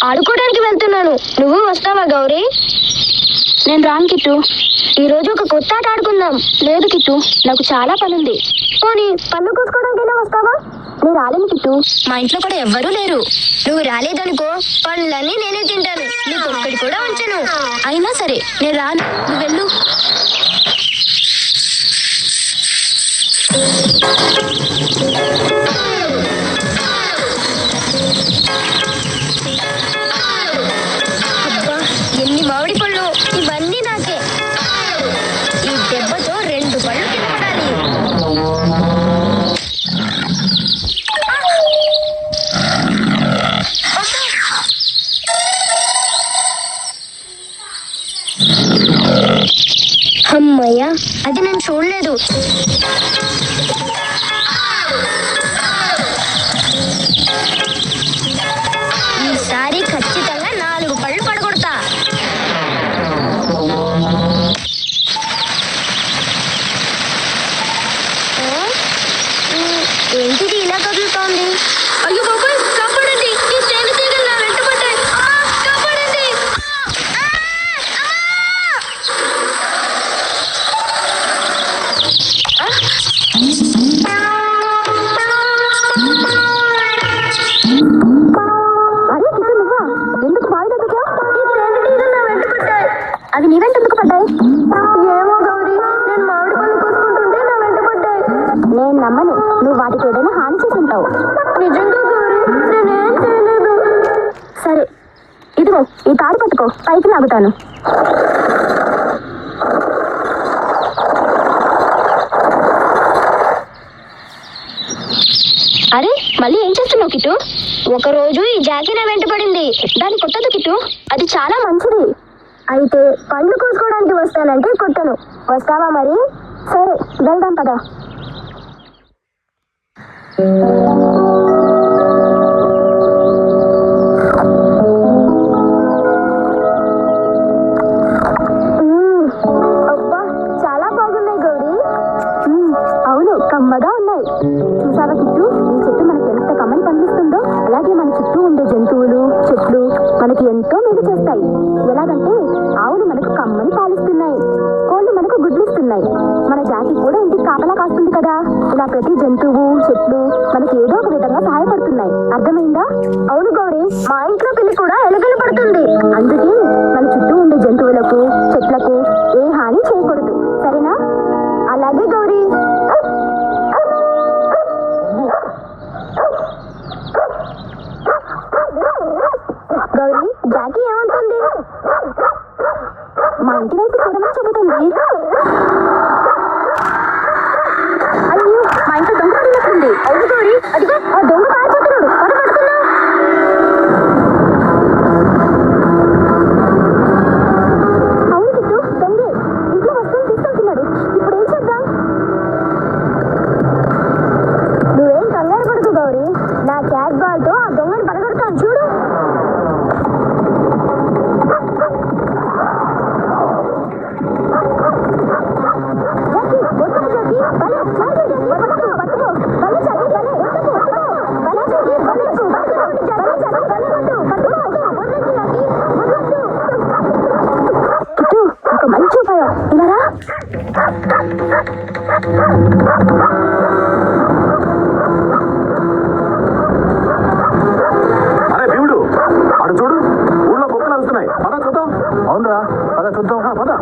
ఆడుకోవడానికి వెళ్తున్నాను. నువ్వు వస్తావా గౌరీ? నేను రాను కిట్టు. ఈరోజు ఒక కొత్త ఆట ఆడుకుందాం. లేదు కిట్టు, నాకు చాలా పనుంది. పోనీ పన్ను కోసుకోవడానికైనా వస్తావా? నేను రాలేను కిట్టు. మా ఇంట్లో కూడా ఎవ్వరూ లేరు. నువ్వు రాలేదనుకో పనులన్నీ నేనే తింటాను. నీకు ఒక్కటి కూడా ఉంచను. అయినా సరే నేను రాను, నువ్వు వెళ్ళు. అబ్బా, ఎన్ని మామిడి పళ్ళు! ఇవన్నీ నాకే. ఈ దెబ్బతో 2 పళ్ళు కింద పడాలి. అమ్మయ్యా, అది నేను చూడలేదు. ఈసారి ఖచ్చితంగా 4 పళ్ళు పడగొడతా. ఏంటిది ఇలా కదులుతోంది? అయ్యో బాబాయ్, కాపాడండి! ఈ తేనెటీగలు నా వెంట పడ్డాయి. కాపాడండి! అరే కిట్టు, నువ్వా? ఎందుకు బావి దగ్గర? ఈ తేనెటీగలు నా వెంట పడ్డాయి. అవి నీ వెంట ఎందుకు పడ్డాయి? ఏమో గౌరీ, నేను మామిడి పళ్ళు కోసుకుంటుంటే నా వెంట పడ్డాయి. నేను నమ్మను, నువ్వు వాటికి ఏదైనా హాని చేసి ఉంటావు. నిజంగా గౌరీ, నేనేం చేయలేదు. సరే, ఇదిగో ఈ తాడు పట్టుకో, పైకి లాగుతాను. అరే, మళ్ళీ ఏం చేస్తున్నావు కిట్టు? ఒకరోజు ఈ జాకీ నా వెంట పడింది. దాన్ని కొట్టదు కిట్టు, అది చాలా మంచిది. అయితే పండ్లు కోసుకోవడానికి వస్తానంటే కొట్టను. వస్తావా మరి? సరే, వెళ్దాం పద. అబ్బా, చాలా బాగున్నాయి గౌరీ. అవును, కమ్మగా ఉన్నాయి. చూసావా కిట్టు, ఈ చెట్టు మనకి ఎంత కమ్మని పండిస్తుందో, అలాగే మన చుట్టూ ఉండే జంతువులు, చెట్లు మనకి ఎంతో మేలు చేస్తాయి. ఎలాగంటే ఆవులు మనకు కమ్మని పాలిస్తున్నాయి, కోళ్ళు మనకు గుడ్లిస్తున్నాయి, మన జాతి కూడా ఇంటికి కాపలా కాస్తుంది కదా. ఇలా ప్రతి జంతువు, చెట్లు మనకి ఏదో ఒక విధంగా సహాయపడుతున్నాయి. అర్థమైందా? అవును గౌరీ, మా ఇంట్లో పిల్లి కూడా ఎలుకలు పడుతుంది. అందుకే మన చుట్టూ ఉండే జంతువులకు, చెట్లకు ఏ హాని చేయకూడదు, సరేనా? అలాగే గౌరీ. గౌరీ, జాకీ ఏమంటుంది? మా ఇంటి వైపు చూడమని చెబుతుంది. అయ్యో, మా ఇంట్లో దొంగ పడినట్టుంది. అవును గౌరీ, అదిగో ఆ దొంగ పారిపోతున్నాడు. పడుతున్నా. అవును కిట్టు, దొంగే ఇంట్లో వస్తువులు తీసుకెళ్తున్నాడు. ఇప్పుడు ఏం చేద్దాం? నువ్వేం కంగారు పడకు గౌరీ, నా క్యాట్ బాల్ తో ఆ దొంగని పడగొడతాను చూడు. జాకీ, వద్దు జాకీ, భలే, లాగు జాకీ, పట్టుకో, పట్టుకో, భలే జాకీ, భలే, వద్దు, పట్టుకో, భలే జాకీ, భలే, పట్టుకో, భలే జాకీ, భలే, వద్దు, పట్టుకో, వదలొద్దు జాకీ, వదలొద్దు. కిట్టు, ఒక మంచి ఉపాయం, ఇలా రా. అరే భీముడు, అటు చూడు, ఊళ్ళో కుక్కలు వస్తున్నాయి. పద చూద్దాం. అవునరా, పద చూద్దాం. పద.